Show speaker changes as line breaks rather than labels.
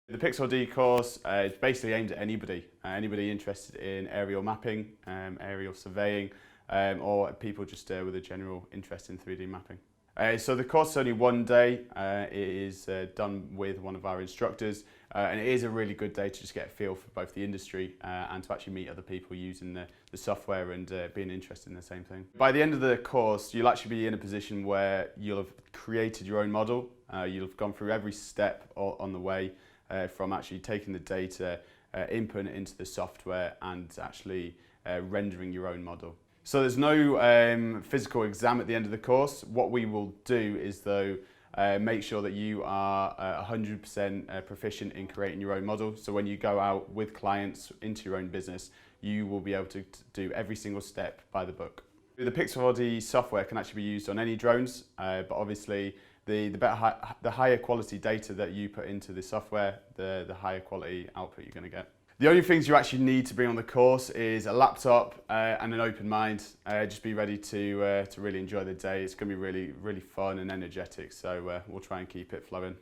The PIX4D course is basically aimed at anybody interested in aerial mapping, aerial surveying, or people just with a general interest in 3D mapping. So the course is only one day. It is done with one of our instructors, and it is a really good day to just get a feel for both the industry and to actually meet other people using the software and being interested in the same thing. By the end of the course, you'll actually be in a position where you'll have created your own model. You'll have gone through every step on the way, from actually taking the data, inputting it into the software and actually rendering your own model. So there's no physical exam at the end of the course. What we will do is though make sure that you are 100% proficient in creating your own model. So when you go out with clients into your own business, you will be able to do every single step by the book. The PIX4D software can actually be used on any drones, but obviously the higher quality data that you put into the software, the higher quality output you're going to get. The only things you actually need to bring on the course is a laptop and an open mind. Just be ready to really enjoy the day. It's going to be really fun and energetic, so we'll try and keep it flowing.